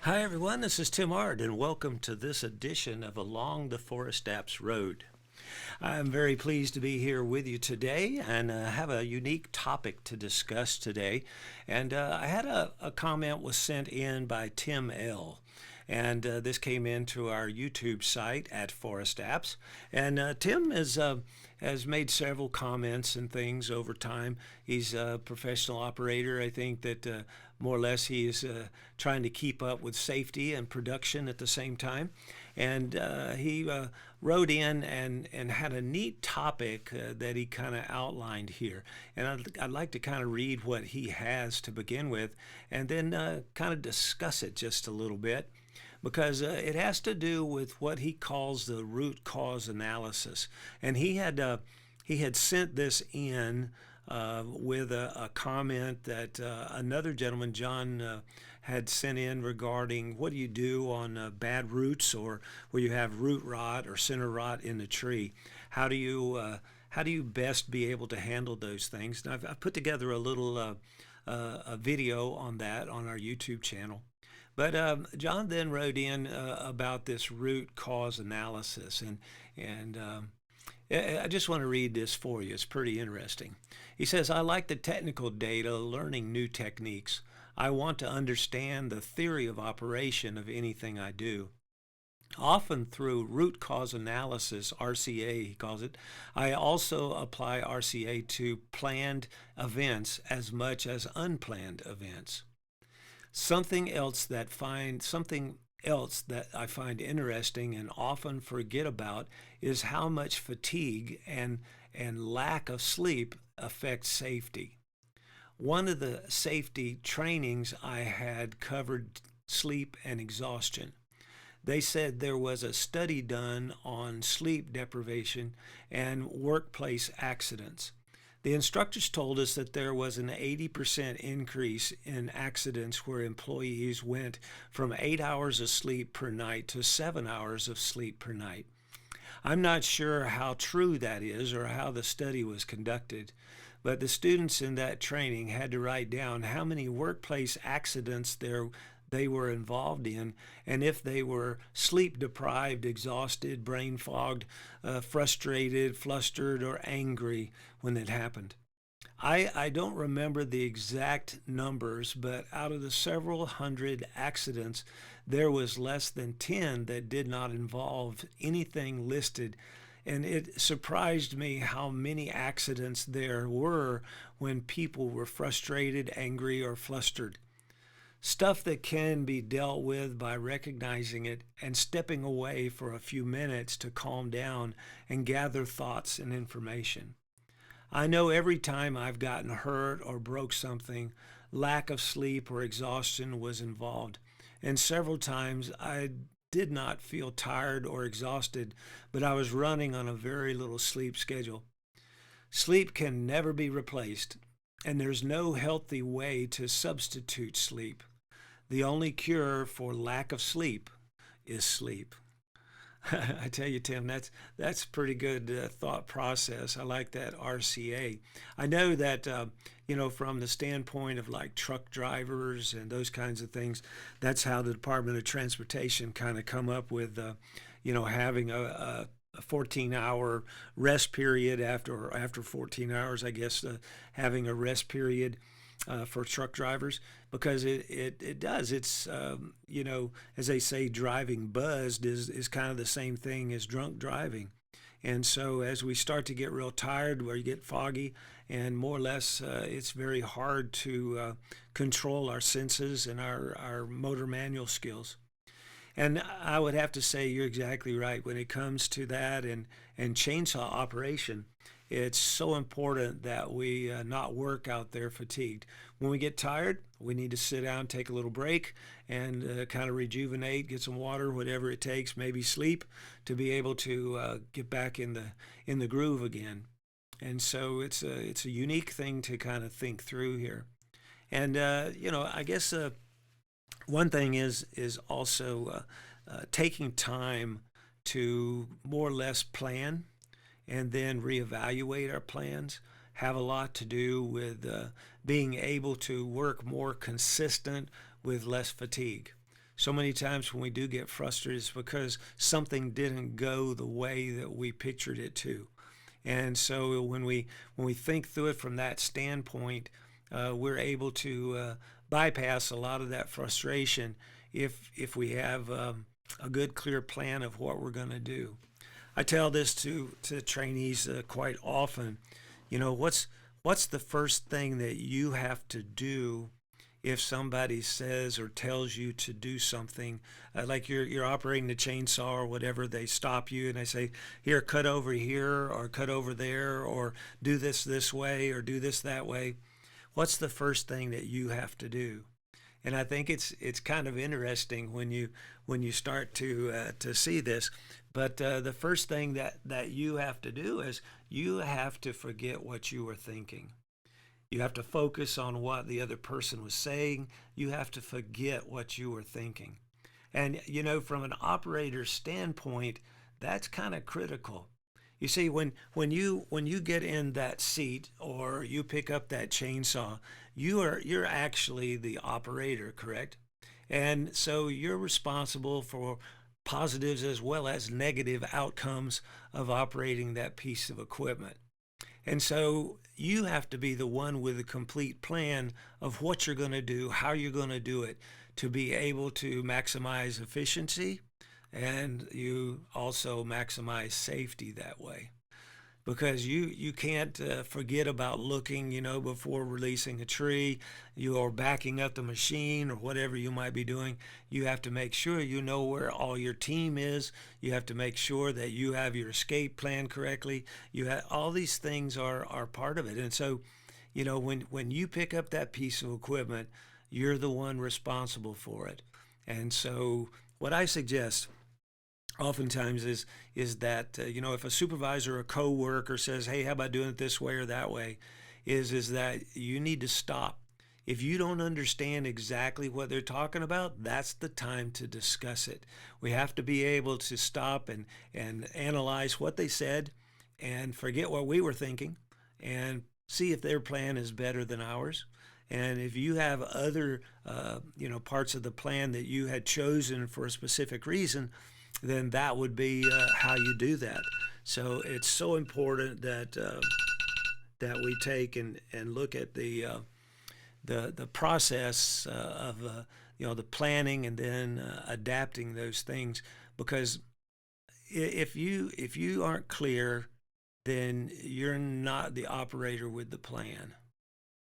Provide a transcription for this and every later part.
Hi everyone, this is Tim Ard and welcome to this edition of Along the Forest Apps Road. I'm very pleased to be here with you today and have a unique topic to discuss today. And I had a comment was sent in by Tim L. And this came into our YouTube site at Forest Apps. And Tim has made several comments and things over time. He's a professional operator. I think that more or less he is trying to keep up with safety and production at the same time. And he wrote in and had a neat topic that he kind of outlined here. And I'd like to kind of read what he has to begin with and then kind of discuss it just a little bit because it has to do with what he calls the root cause analysis. And he had sent this in with a comment that another gentleman, John, had sent in regarding what do you do on bad roots or where you have root rot or center rot in the tree. How do you best be able to handle those things? And I've put together a little a video on that on our YouTube channel. But John then wrote in about this root cause analysis, and I just want to read this for you. It's pretty interesting. He says, I like the technical data, learning new techniques. I want to understand the theory of operation of anything I do. Often through root cause analysis, RCA he calls it, I also apply RCA to planned events as much as unplanned events. Something else that I find interesting and often forget about is how much fatigue and lack of sleep affects safety. One of the safety trainings I had covered sleep and exhaustion. They said there was a study done on sleep deprivation and workplace accidents. The instructors told us that there was an 80% increase in accidents where employees went from 8 hours of sleep per night to 7 hours of sleep per night. I'm not sure how true that is or how the study was conducted, but the students in that training had to write down how many workplace accidents they were involved in, and if they were sleep deprived, exhausted, brain fogged, frustrated, flustered, or angry when it happened. I don't remember the exact numbers, but out of the several hundred accidents, there was less than 10 that did not involve anything listed. And it surprised me how many accidents there were when people were frustrated, angry, or flustered. Stuff that can be dealt with by recognizing it and stepping away for a few minutes to calm down and gather thoughts and information. I know every time I've gotten hurt or broke something, lack of sleep or exhaustion was involved. And several times I did not feel tired or exhausted, but I was running on a very little sleep schedule. Sleep can never be replaced, and there's no healthy way to substitute sleep. The only cure for lack of sleep is sleep. I tell you, Tim, that's pretty good thought process. I like that RCA. I know that from the standpoint of like truck drivers and those kinds of things, that's how the Department of Transportation kind of come up with, having a 14-hour rest period after 14 hours, I guess, having a rest period for truck drivers because it does. It's, as they say, driving buzzed is kind of the same thing as drunk driving. And so as we start to get real tired, where you get foggy, and more or less it's very hard to control our senses and our motor manual skills. And I would have to say you're exactly right when it comes to that and chainsaw operation. It's so important that we not work out there fatigued. When we get tired, we need to sit down, take a little break, and kind of rejuvenate, get some water, whatever it takes, maybe sleep, to be able to get back in the groove again. And so it's a unique thing to kind of think through here. And I guess one thing is also taking time to more or less plan and then reevaluate our plans have a lot to do with being able to work more consistent with less fatigue. So many times when we do get frustrated, it's because something didn't go the way that we pictured it to. And so when we think through it from that standpoint, we're able to bypass a lot of that frustration if we have a good, clear plan of what we're going to do. I tell this to trainees quite often. What's the first thing that you have to do if somebody says or tells you to do something, like you're operating the chainsaw or whatever, they stop you and they say, here, cut over here or cut over there or do this way or do this that way. What's the first thing that you have to do? And I think it's kind of interesting when you start to see this. But the first thing that you have to do is you have to forget what you were thinking. You have to focus on what the other person was saying. You have to forget what you were thinking. And, from an operator's standpoint, that's kind of critical. You see, when you get in that seat or you pick up that chainsaw, you're actually the operator, correct? And so you're responsible for positives as well as negative outcomes of operating that piece of equipment. And so you have to be the one with a complete plan of what you're going to do, how you're going to do it, to be able to maximize efficiency, and you also maximize safety that way. Because you can't forget about looking, before releasing a tree, you are backing up the machine or whatever you might be doing. You have to make sure you know where all your team is. You have to make sure that you have your escape plan correctly. All these things are part of it. And so, when you pick up that piece of equipment, you're the one responsible for it. And so what I suggest oftentimes is that if a supervisor or coworker says, hey, how about doing it this way or that way, is that you need to stop. If you don't understand exactly what they're talking about, that's the time to discuss it. We have to be able to stop and analyze what they said and forget what we were thinking and see if their plan is better than ours. And if you have other parts of the plan that you had chosen for a specific reason, then that would be how you do that. So it's so important that we take and look at the process of the planning and then adapting those things. Because if you aren't clear, then you're not the operator with the plan.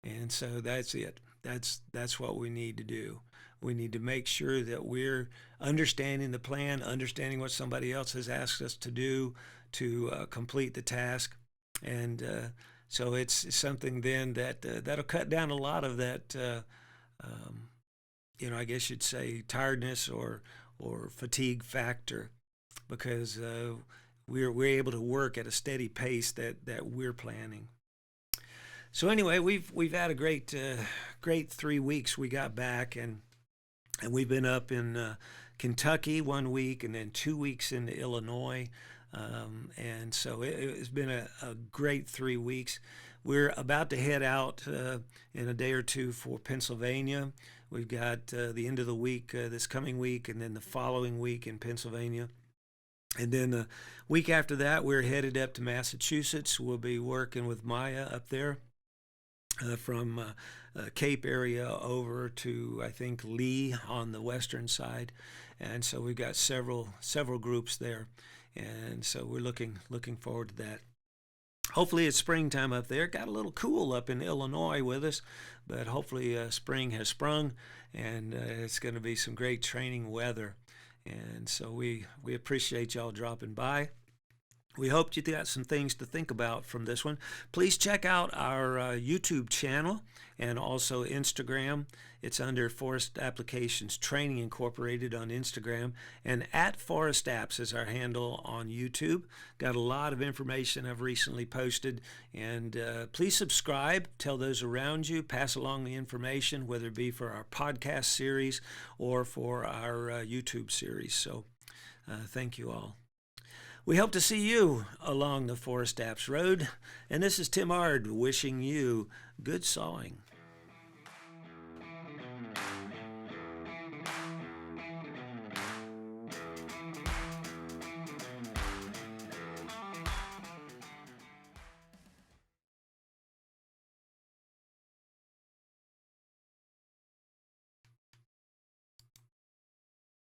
And so that's it. That's what we need to do. We need to make sure that we're understanding the plan, understanding what somebody else has asked us to do to complete the task. And so it's something then that'll cut down a lot of that, I guess you'd say tiredness or fatigue factor, because we're able to work at a steady pace that we're planning. So anyway, we've had a great 3 weeks. We got back and we've been up in Kentucky 1 week and then 2 weeks in Illinois. And so it's been a great 3 weeks. We're about to head out in a day or two for Pennsylvania. We've got the end of the week this coming week and then the following week in Pennsylvania. And then the week after that, we're headed up to Massachusetts. We'll be working with Maya up there from Cape area over to, I think, Lee on the western side. And so we've got several groups there. And so we're looking forward to that. Hopefully it's springtime up there. Got a little cool up in Illinois with us, but hopefully spring has sprung, and it's going to be some great training weather. And so we appreciate y'all dropping by. We hope you got some things to think about from this one. Please check out our YouTube channel and also Instagram. It's under Forest Applications Training Incorporated on Instagram, and at Forest Apps is our handle on YouTube. Got a lot of information I've recently posted, and please subscribe, tell those around you, pass along the information, whether it be for our podcast series or for our YouTube series. So thank you all. We hope to see you along the Forest Apps Road, and this is Tim Ard wishing you good sawing.